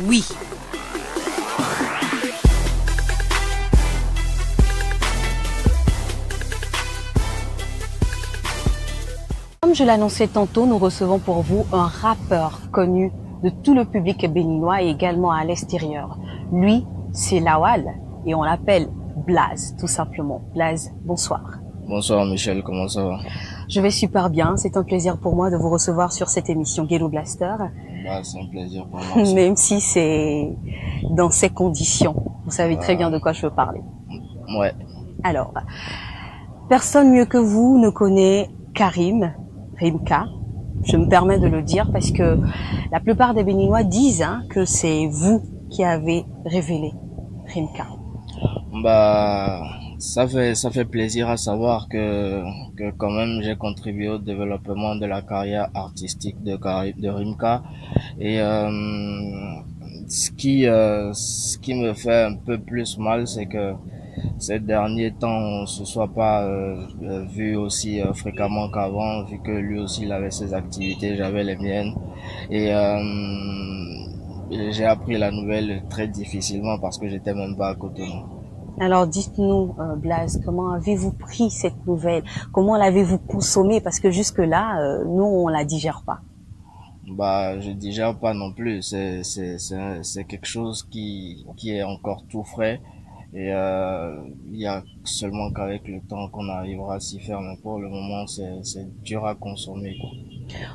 Oui. Comme je l'annonçais tantôt, nous recevons pour vous un rappeur connu de tout le public béninois et également à l'extérieur. Lui, c'est Lawal et on l'appelle Blaze, tout simplement. Blaze, bonsoir. Bonsoir Michel, comment ça va? Je vais super bien, c'est un plaisir pour moi de vous recevoir sur cette émission Ghetto Blaster. Bah, c'est un plaisir pour moi aussi. Même si c'est dans ces conditions. Vous savez très bien de quoi je veux parler. Ouais. Alors, personne mieux que vous ne connaît Karim, Rimka. Je me permets de le dire parce que la plupart des Béninois disent que c'est vous qui avez révélé Rimka. Bah, ça fait plaisir à savoir que quand même j'ai contribué au développement de la carrière artistique de Rimka. Et ce qui me fait un peu plus mal, c'est que ces derniers temps on se soit pas vu aussi fréquemment qu'avant, vu que lui aussi il avait ses activités, j'avais les miennes. Et j'ai appris la nouvelle très difficilement parce que j'étais même pas à Cotonou. Alors dites-nous, Blaze, comment avez-vous pris cette nouvelle? Comment l'avez-vous consommée? Parce que jusque-là, nous, on la digère pas. Bah, je digère pas non plus. C'est quelque chose qui est encore tout frais. Et il y a seulement qu'avec le temps qu'on arrivera à s'y faire. Mais pour le moment, c'est dur à consommer, quoi.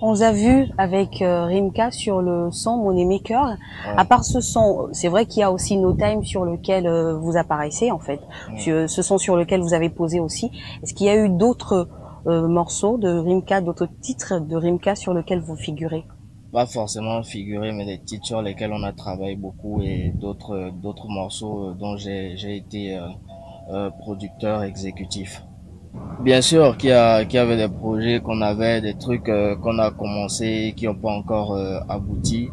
On vous a vu avec Rimka sur le son Money Maker. Ouais. À part ce son, c'est vrai qu'il y a aussi No Time sur lequel vous apparaissez en fait. Ouais. Ce son sur lequel vous avez posé aussi. Est-ce qu'il y a eu d'autres morceaux de Rimka, d'autres titres de Rimka sur lesquels vous figurez? Pas forcément figuré, mais des titres sur lesquels on a travaillé beaucoup et d'autres morceaux dont j'ai été producteur exécutif. Bien sûr qu'il y avait des projets qu'on avait, des trucs qu'on a commencé qui n'ont pas encore abouti,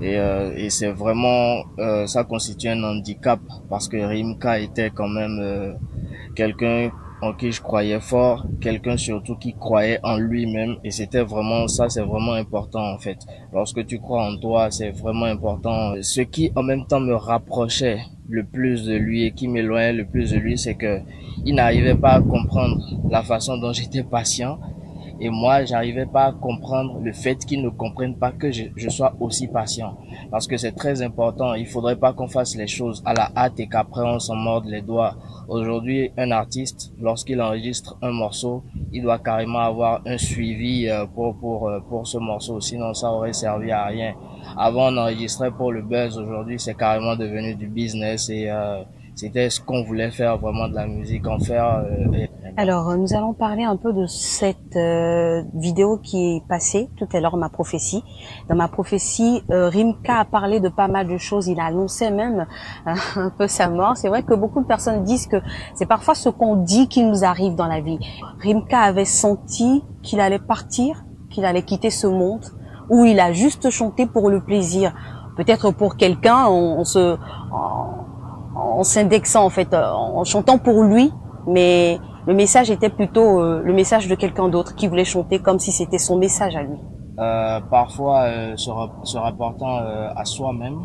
et c'est vraiment ça constitue un handicap parce que Rimka était quand même quelqu'un en qui je croyais fort, quelqu'un surtout qui croyait en lui-même, et c'était vraiment ça, c'est vraiment important en fait. Lorsque tu crois en toi, c'est vraiment important. Ce qui en même temps me rapprochait le plus de lui et qui m'éloignait le plus de lui, c'est que il n'arrivait pas à comprendre la façon dont j'étais patient, et moi j'arrivais pas à comprendre le fait qu'il ne comprenne pas que je sois aussi patient, parce que c'est très important. Il faudrait pas qu'on fasse les choses à la hâte et qu'après on s'en morde les doigts. Aujourd'hui, un artiste, lorsqu'il enregistre un morceau, il doit carrément avoir un suivi pour ce morceau, sinon ça aurait servi à rien. Avant on enregistrait pour le buzz, aujourd'hui c'est carrément devenu du business, et c'était ce qu'on voulait faire, vraiment de la musique, en faire. Alors, nous allons parler un peu de cette vidéo qui est passée tout à l'heure, Ma Prophétie. Dans Ma Prophétie, Rimka a parlé de pas mal de choses. Il a annoncé même un peu sa mort. C'est vrai que beaucoup de personnes disent que c'est parfois ce qu'on dit qui nous arrive dans la vie. Rimka avait senti qu'il allait partir, qu'il allait quitter ce monde, où il a juste chanté pour le plaisir. Peut-être pour quelqu'un, en s'indexant en fait, en chantant pour lui, mais le message était plutôt le message de quelqu'un d'autre qui voulait chanter comme si c'était son message à lui. Parfois se rapportant à soi-même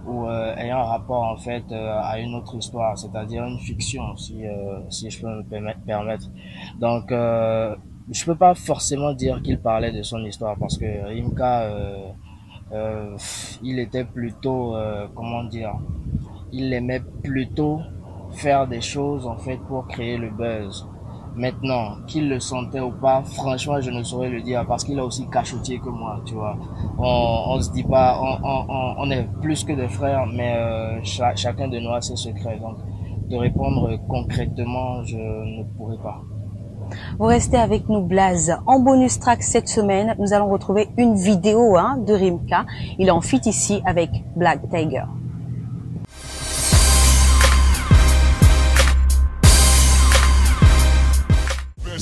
ou ayant un rapport en fait à une autre histoire, c'est-à-dire une fiction, si je peux me permettre. Donc je peux pas forcément dire qu'il parlait de son histoire, parce que Rimka il était plutôt comment dire, il aimait plutôt faire des choses en fait pour créer le buzz. Maintenant, qu'il le sentait ou pas, franchement je ne saurais le dire, parce qu'il a aussi cachotier que moi, tu vois. On se dit pas, on est plus que des frères, mais chacun de nous a ses secrets. Donc de répondre concrètement, je ne pourrais pas. Vous restez avec nous, Blaze. En bonus track cette semaine, nous allons retrouver une vidéo de Rimka. Il est en feat ici avec Black Tiger.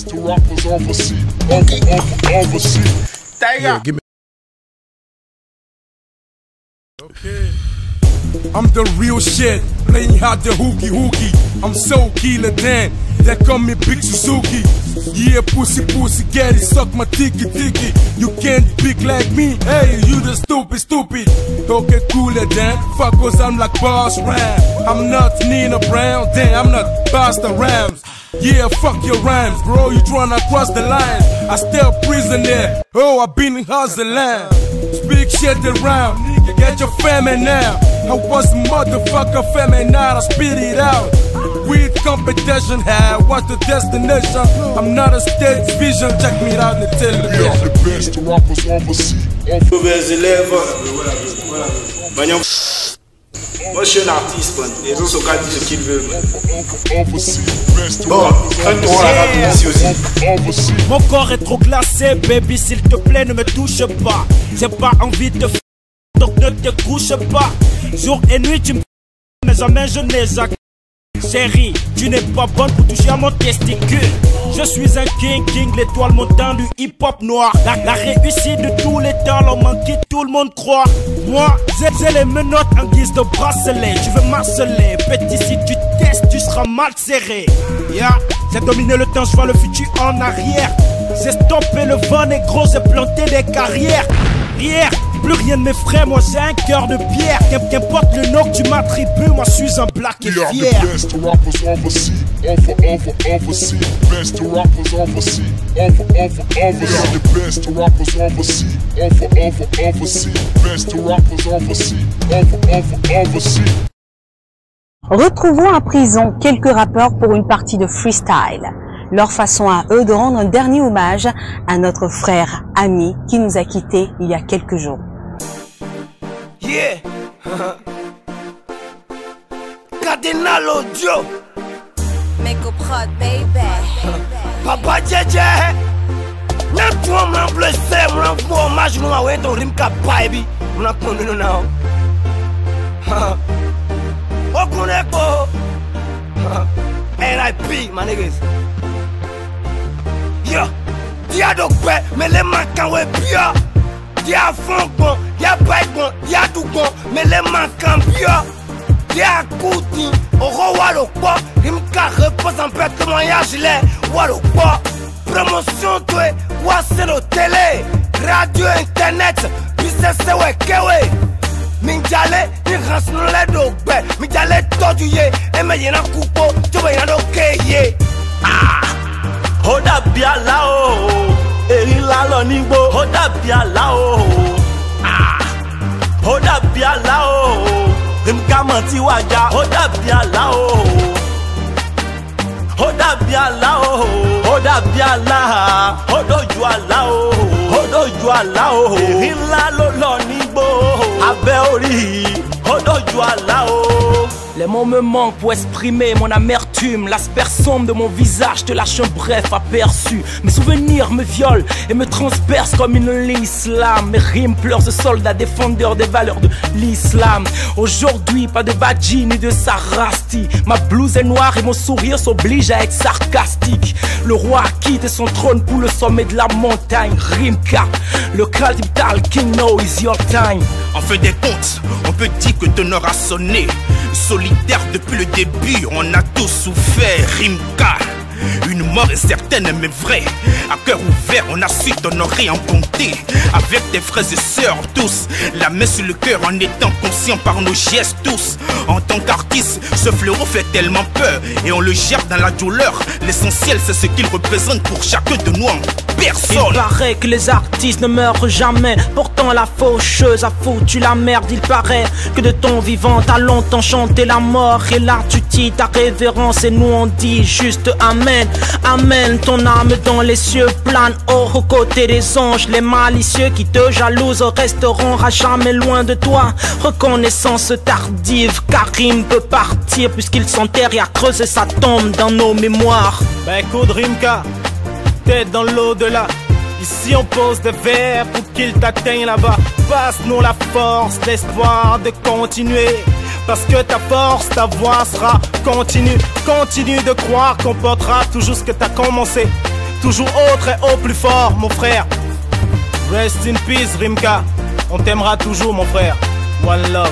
To rappers overseas, overseas. Yeah, give me. Okay. I'm the real shit, playing hard the hookie. I'm so killer than They call me Big Suzuki. Yeah, pussy, get it, suck my tiki. You can't pick like me, hey, you the stupid. Okay, cooler then, fuck cause I'm like Boss Ram. I'm not Nina Brown, damn, I'm not Busta Rhymes. Yeah, fuck your rhymes, bro, you tryna cross the line. I still prisoner, oh, I been hustling. Speak shit around, get your family now. I was a motherfucker family, now I spit it out. With competition, hey, what's the destination? I'm not a stage vision, check me out on the We are television. the best rappers overseas. Mauvais élèves. Moi je suis un artiste, man. Les autres sont qu'à dire ce qu'ils veulent. Overseas. Best Bon, rappers un tour à la rap ici aussi. overseas. Mon corps est trop glacé, baby, s'il te plaît, ne me touche pas. J'ai pas envie de donc ne te couche pas. Jour et nuit, tu me mais jamais je n'ai jamais. Chérie, tu n'es pas bonne pour toucher à mon testicule. Je suis un king, l'étoile montante du hip-hop noir. La réussite de tous les talents manqués, tout le monde croit. Moi, j'ai les menottes en guise de bracelet. Tu veux m'harceler, petit, si tu testes, tu seras mal serré. Yeah, j'ai dominé le temps, je vois le futur en arrière. J'ai stoppé le vent négro, j'ai planté des carrières. Hier, plus rien ne m'effraie, moi j'ai un cœur de pierre. Qu'importe le nom que tu m'attribues, moi je suis un black et We are fier. the best rappers overseas. Overseas. Best rappers overseas. Overseas. We are the best rappers overseas. Overseas. Best rappers overseas. Overseas. Retrouvons à prison quelques rappeurs pour une partie de freestyle. Leur façon à eux de rendre un dernier hommage à notre frère ami qui nous a quittés il y a quelques jours. Yeah. Cardinal Audio. Make a prod, baby. Papa Djedje. N'a-toi m'en blessé, m'en fou hommage, nous m'en ton rimka baby. M'en connu nous now. Okuneko. NIP, my niggas. Yo, dia dokpe, mais les manquants ouais bien. Dia fond bon, dia bail bon, dia tout bon, mais les manquants bien. Dia kouti, oro walo kwa, rimka repose en peu témoignage les walo kwa. Promotion toi, c'est nos télé, radio, internet, puis c'est ouais kewe. Minjale, ni rance no le dokpe, minjale toduye, et me yena kupo, tu vas yena dokeye. Ah! Oda bia la o, eri la lo nigbo. Oda bia la o, ah. Oda bia la o, rimka manti waja. Oda bia la o, oda bia la o, oda bia la, odo jua la o, odo jua la o. Eri la lo nigbo, abe ori, odo jua la o. Les mots me manquent pour exprimer mon amertume. L'aspersion de mon visage te lâche un bref aperçu. Mes souvenirs me violent et me transpercent comme une l'islam. Mes rimes pleurent ce soldat défendeur des valeurs de l'islam. Aujourd'hui, pas de badji ni de sarasti. Ma blouse est noire et mon sourire s'oblige à être sarcastique. Le roi quitte son trône pour le sommet de la montagne. Rimka, le capital king, no is your time. En fin des comptes, on peut dire que ton heure a sonné. Solitaire depuis le début, on a tous souffert. Rimka, une mort est certaine mais vraie. À cœur ouvert, on a su t'honorer en bonté. Avec tes frères et sœurs tous, la main sur le cœur en étant conscient par nos gestes tous. En tant qu'artiste, ce fléau fait tellement peur et on le gère dans la douleur. L'essentiel c'est ce qu'il représente pour chacun de nous en personne. Il paraît que les artistes ne meurent jamais. Pourtant la faucheuse a foutu la merde. Il paraît que de ton vivant t'as longtemps chanté la mort. Et là tu dis ta révérence et nous on dit juste amen. Amen, ton âme dans les cieux plane haut aux côtés des anges. Les malicieux qui te jalousent resteront à jamais loin de toi. Reconnaissance tardive, Karim peut partir puisqu'il s'enterre et a creusé sa tombe dans nos mémoires. Ben écoute Rimka, tête dans l'au-delà. Ici on pose des vers pour qu'il t'atteigne là-bas. Passe-nous la force, l'espoir de continuer. Parce que ta force, ta voix sera continue. Continue de croire qu'on portera toujours ce que t'as commencé. Toujours autre et au plus fort mon frère. Rest in peace Rimka. On t'aimera toujours mon frère. One love.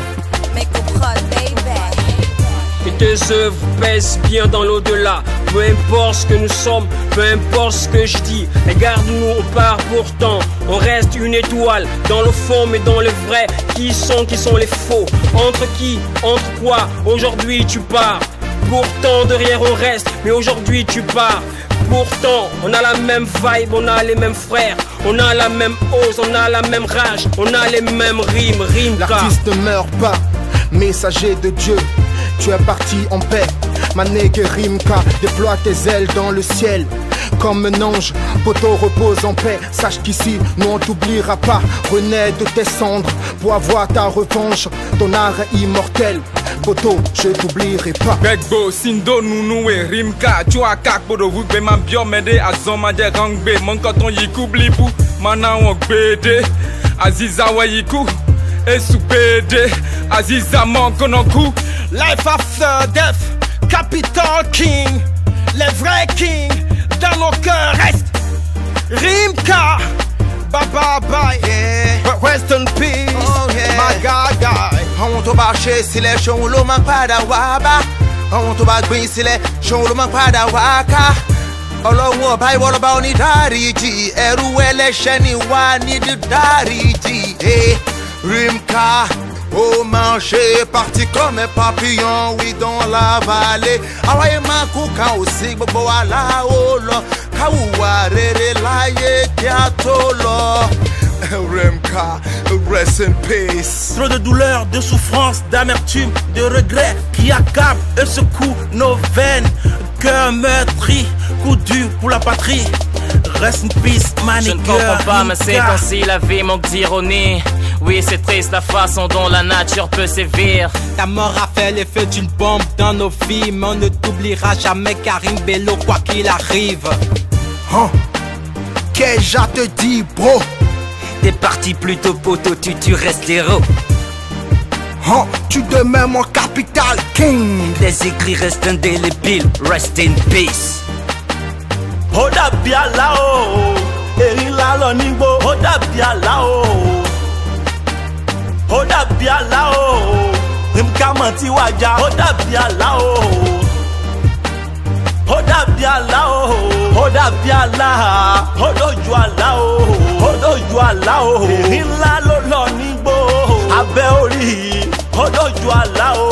Make a prod, baby. que tes œuvres pèsent bien dans l'au-delà. Peu importe ce que nous sommes, peu importe ce que je dis, regarde-nous, on part pourtant. On reste une étoile, dans le fond mais dans le vrai. Qui sont les faux? Entre qui? Entre quoi? Aujourd'hui tu pars. Pourtant derrière on reste, mais aujourd'hui tu pars. Pourtant on a la même vibe, on a les mêmes frères. On a la même hausse, on a la même rage, on a les mêmes rimes. L'artiste ne meurt pas, messager de Dieu. Tu es parti en paix, ma nègre Rimka. Déploie tes ailes dans le ciel comme un ange, poteau repose en paix. Sache qu'ici, nous on t'oubliera pas. Renais de tes cendres pour avoir ta revanche. Ton art est immortel, poteau, je t'oublierai pas. Begbo, Sindo, Nounou et Rimka. Tu as kak pour vous, mais ma bio m'aider à zoma de rangbe. Mon coton yiku blibou, mana wong bede. Aziza wa yiku, et sous bede. Aziza mon konoku. Life after death, Capital King, les vrais kings. Dans nos cœurs reste Rimka. Bye bye bye, yeah. Rest in peace, oh, yeah. My guy. On to bâcher si les gens le manquent pas d'awaba. On to bâcher si les gens le manquent pas d'awaka. Olo bai wolo ba oni dariji. Eru ele sheni wani de dariji. Rimka. Au marché, parti comme un papillon, oui, dans la vallée. Awaye makuka aussi, bobo ala olo. Kawa rere la ye kiatolo. Rimka, rest in peace. Trop de douleur, de souffrance, d'amertume, de regret qui accablent et secouent nos veines. Cœur meurtri, coup dur pour la patrie. Rest in peace, man. Je ne comprends pas, mais c'est ainsi la vie manque d'ironie. Oui, c'est triste la façon dont la nature peut sévir. Ta mort a fait l'effet d'une bombe dans nos vies, mais on ne t'oubliera jamais Karim Bello quoi qu'il arrive. Qu'est-ce que te dis, bro? T'es parti plutôt poteau, tu restes héros. Tu demeures mon capital king. Les écrits restent indélébiles, rest in peace. Oda bialao, eri la lonigbo. Oda bialao, Oda bialao, Rimka manti waja. Oda bialao, Oda bialao, Oda biala, Odo jualao, Odo jualao. Eri la lonigbo, abe ori, Odo jualao.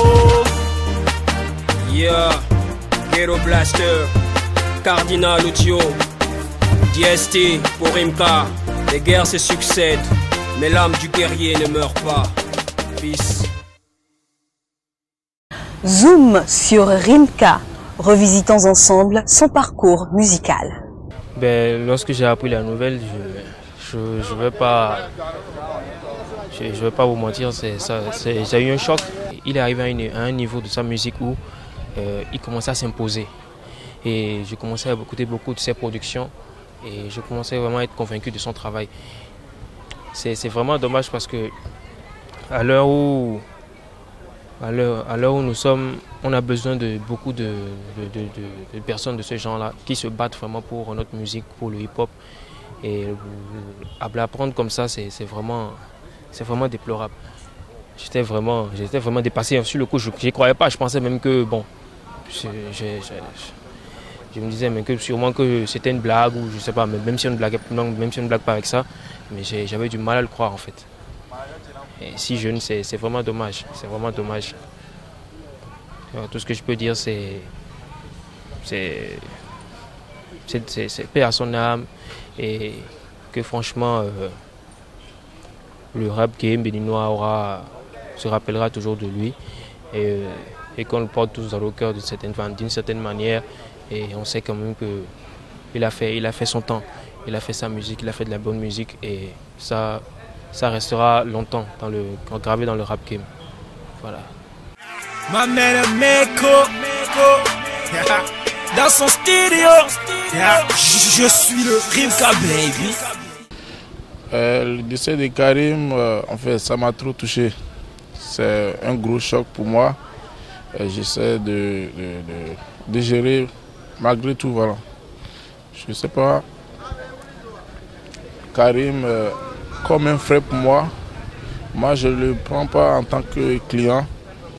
Yeah, Ghetto Blaster, Cardinal Outio, DST pour Rimka. Les guerres se succèdent, mais l'âme du guerrier ne meurt pas. Peace. Zoom sur Rimka. Revisitons ensemble son parcours musical. Lorsque j'ai appris la nouvelle, je vais pas vous mentir, j'ai eu un choc. Il est arrivé à un niveau de sa musique où il commençait à s'imposer. Et je commençais à écouter beaucoup de ses productions et je commençais vraiment à être convaincu de son travail. C'est vraiment dommage parce que à l'heure où nous sommes, on a besoin de beaucoup de personnes de ce genre-là qui se battent vraiment pour notre musique, pour le hip-hop. Et à l'apprendre comme ça, c'est vraiment déplorable. J'étais vraiment dépassé. Sur le coup, je n'y croyais pas. Je pensais même que, bon, je me disais même que sûrement que c'était une blague ou je sais pas, même si on ne blague pas avec ça, mais j'avais du mal à le croire en fait. Et si jeune, c'est vraiment dommage, c'est vraiment dommage. Alors, tout ce que je peux dire, c'est paix à son âme et que franchement le rap game béninois se rappellera toujours de lui et qu'on le porte tous dans le cœur d'une certaine manière. Et on sait quand même qu'il a fait son temps, il a fait sa musique, il a fait de la bonne musique et ça restera longtemps gravé dans le rap game. Voilà. Ma mère Meko, dans son studio, je suis le Rimka baby. Le décès de Karim, en fait, ça m'a trop touché. C'est un gros choc pour moi. J'essaie de gérer malgré tout, voilà. Je sais pas. Karim, comme un frère pour moi. Moi, je ne le prends pas en tant que client.